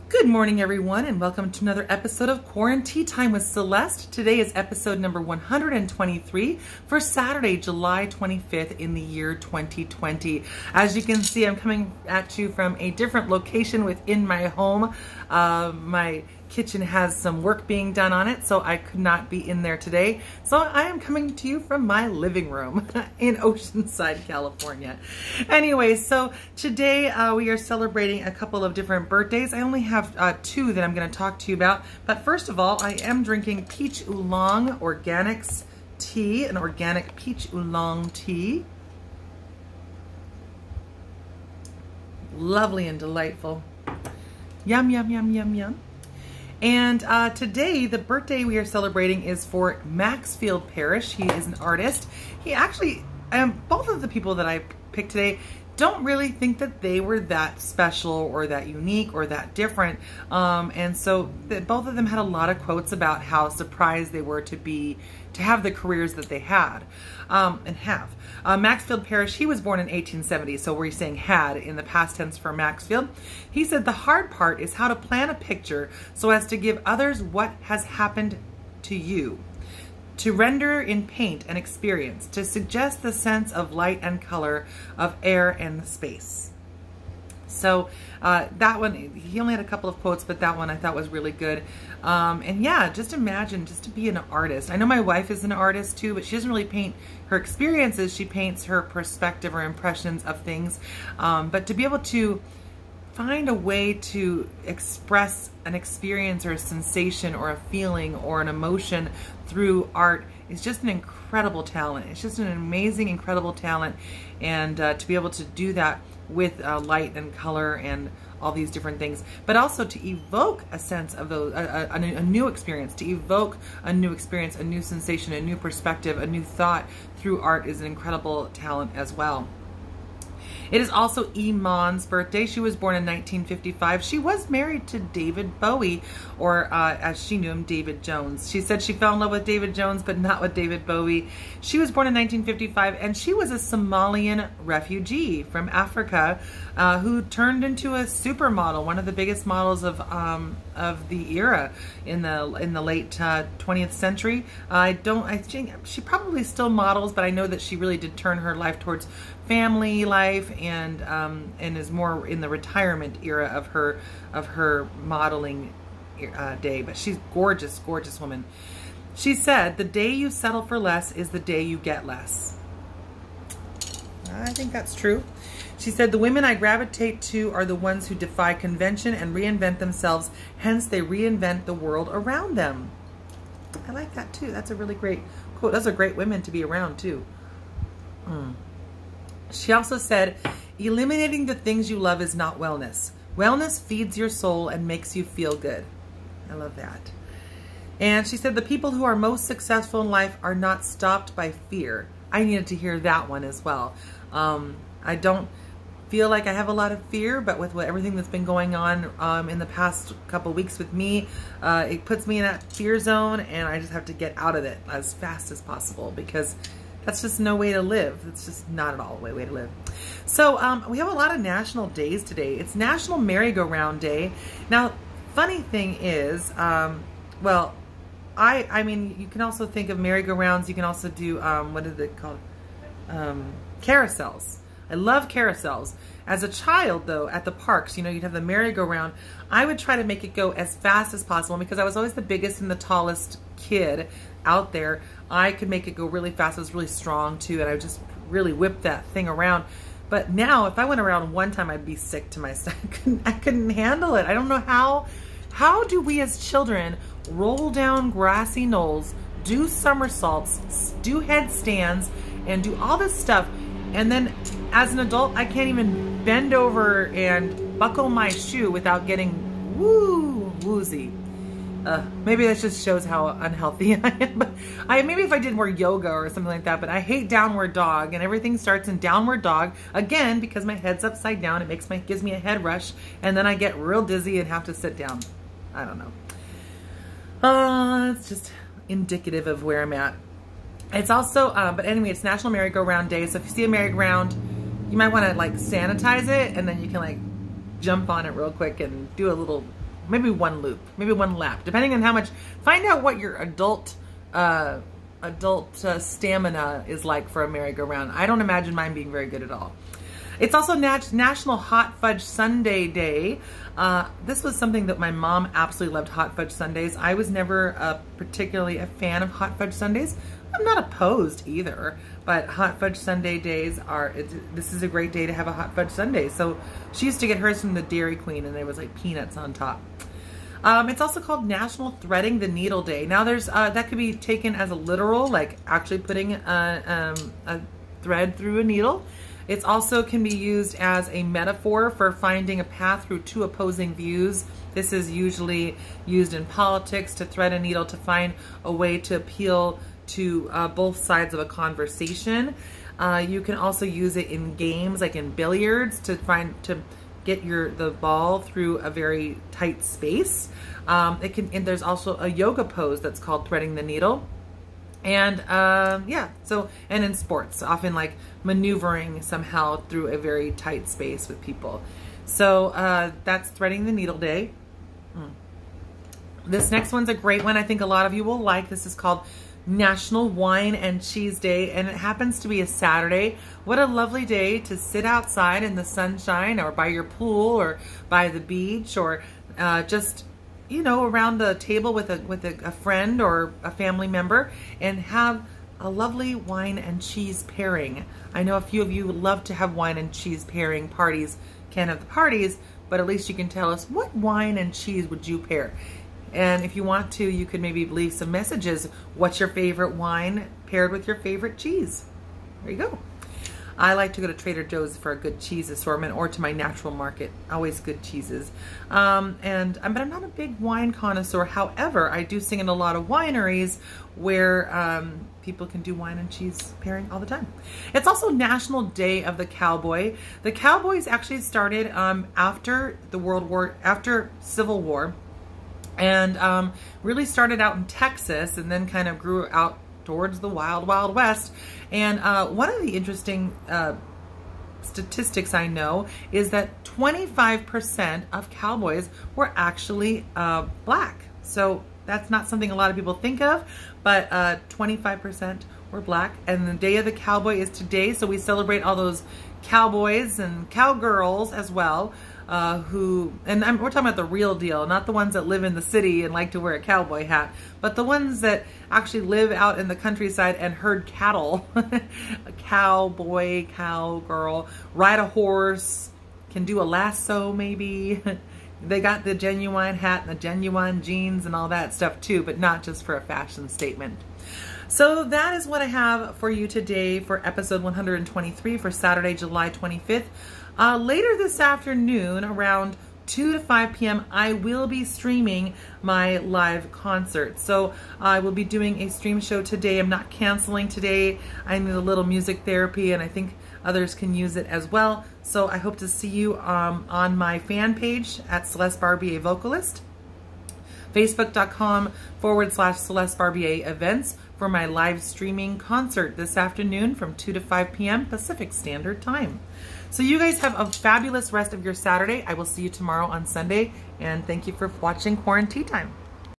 Good morning, everyone, and welcome to another episode of QuaranTEAtime with Celeste. Today is episode number 123 for Saturday, July 25th in the year 2020. As you can see, I'm coming at you from a different location within my home. My kitchen has some work being done on it, so I could not be in there today. So I am coming to you from my living room in Oceanside, California. Anyway, so today we are celebrating a couple of different birthdays. I only have two that I'm going to talk to you about. But first of all, I am drinking Peach Oolong Organics tea, an organic peach oolong tea. Lovely and delightful. Yum, yum, yum, yum, yum. And today, the birthday we are celebrating is for Maxfield Parrish. He is an artist. He actually, both of the people that I picked today don't really think that they were that special or that unique or that different. And so both of them had a lot of quotes about how surprised they were to have the careers that they had and have. Maxfield Parrish, he was born in 1870, so we're saying had in the past tense for Maxfield. He said the hard part is how to plan a picture so as to give others what has happened to you. To render in paint an experience, to suggest the sense of light and color, of air and space. So that one, he only had a couple of quotes, but that one I thought was really good. And yeah, just imagine just to be an artist. I know my wife is an artist too, but she doesn't really paint her experiences. She paints her perspective or impressions of things. But to be able to find a way to express an experience or a sensation or a feeling or an emotion through art is just an incredible talent. It's just an amazing, incredible talent. And to be able to do that with light and color and all these different things, but also to evoke a sense of those, a new experience, to evoke a new experience, a new sensation, a new perspective, a new thought through art is an incredible talent as well. It is also Iman's birthday. She was born in 1955. She was married to David Bowie, or as she knew him, David Jones. She said she fell in love with David Jones, but not with David Bowie. She was born in 1955, and she was a Somalian refugee from Africa who turned into a supermodel, one of the biggest models of the era in the late 20th century. I think she probably still models, but I know that she really did turn her life towards family life and is more in the retirement era of her modeling day. But she's gorgeous, gorgeous woman. She said, "The day you settle for less is the day you get less." I think that's true. She said, "The women I gravitate to are the ones who defy convention and reinvent themselves. Hence, they reinvent the world around them." I like that too. That's a really great quote. Those are great women to be around too. She also said, "Eliminating the things you love is not wellness. Wellness feeds your soul and makes you feel good." I love that. And she said, "The people who are most successful in life are not stopped by fear." I needed to hear that one as well. I don't feel like I have a lot of fear, but with everything that's been going on in the past couple weeks with me, it puts me in that fear zone, and I just have to get out of it as fast as possible because that's just no way to live. It's just not at all a way to live. So we have a lot of national days today. It's National Merry-Go-Round Day. Now, funny thing is, well, I mean, you can also think of merry-go-rounds. You can also do, what is it called? Carousels. I love carousels. As a child, though, at the parks, you know, you'd have the merry-go-round. I would try to make it go as fast as possible because I was always the biggest and the tallest kid out there. I could make it go really fast. I was really strong too, and I would just really whip that thing around. But now, if I went around one time, I'd be sick to my stomach. I couldn't handle it. I don't know how. How do we as children roll down grassy knolls, do somersaults, do headstands, and do all this stuff, and then as an adult, I can't even bend over and buckle my shoe without getting woozy. Maybe that just shows how unhealthy I am. But maybe if I did more yoga or something like that. But I hate downward dog, and everything starts in downward dog again because my head's upside down. It gives me a head rush, and then I get real dizzy and have to sit down. I don't know. It's just indicative of where I'm at. It's also, but anyway, it's National Merry-Go-Round Day. So if you see a merry-go-round, you might want to like sanitize it, and then you can like jump on it real quick and do a little maybe one loop, maybe one lap, depending on how much. Find out what your adult stamina is like for a merry-go-round. I don't imagine mine being very good at all. It's also National Hot Fudge Sundae Day. This was something that my mom absolutely loved, hot fudge sundaes. I was never particularly a fan of hot fudge sundaes. I'm not opposed either, but hot fudge sundae days this is a great day to have a hot fudge sundae. So she used to get hers from the Dairy Queen, and there was like peanuts on top. It's also called National Threading the Needle Day. Now there's that could be taken as a literal, like actually putting a thread through a needle. It also can be used as a metaphor for finding a path through two opposing views. This is usually used in politics, to thread a needle to find a way to appeal to both sides of a conversation. You can also use it in games, like in billiards, to get the ball through a very tight space. And there's also a yoga pose that's called threading the needle. And yeah, and in sports, often like maneuvering somehow through a very tight space with people. So that's Threading the Needle Day. This next one's a great one. I think a lot of you will like. This is called National Wine and Cheese Day, and it happens to be a Saturday. What a lovely day to sit outside in the sunshine, or by your pool, or by the beach, or just, you know, around the table with a friend or a family member, and have a lovely wine and cheese pairing. I know a few of you love to have wine and cheese pairing parties. Can't have the parties, but at least you can tell us, what wine and cheese would you pair? And if you want to, you could maybe leave some messages. What's your favorite wine paired with your favorite cheese? There you go. I like to go to Trader Joe's for a good cheese assortment, or to my natural market. Always good cheeses. But I'm not a big wine connoisseur. However, I do sing in a lot of wineries where people can do wine and cheese pairing all the time. It's also National Day of the Cowboy. The Cowboys actually started after Civil War, and really started out in Texas, and then kind of grew out towards the wild, wild west. And one of the interesting statistics I know is that 25% of cowboys were actually black. So that's not something a lot of people think of, but 25% were black. And the Day of the Cowboy is today, so we celebrate all those cowboys and cowgirls as well, we're talking about the real deal, not the ones that live in the city and like to wear a cowboy hat, but the ones that actually live out in the countryside and herd cattle. A cowboy, cowgirl, ride a horse, can do a lasso maybe. They got the genuine hat and the genuine jeans and all that stuff too, but not just for a fashion statement. So that is what I have for you today for episode 123 for Saturday, July 25th. Later this afternoon, around 2 to 5 p.m., I will be streaming my live concert. So I will be doing a stream show today. I'm not canceling today. I need a little music therapy, and I think others can use it as well. So I hope to see you on my fan page at Celeste Barbier Vocalist, Facebook.com/Celeste Barbier Events for my live streaming concert this afternoon from 2 to 5 p.m. Pacific Standard Time. So you guys have a fabulous rest of your Saturday. I will see you tomorrow on Sunday, and thank you for watching QuaranTEAtime.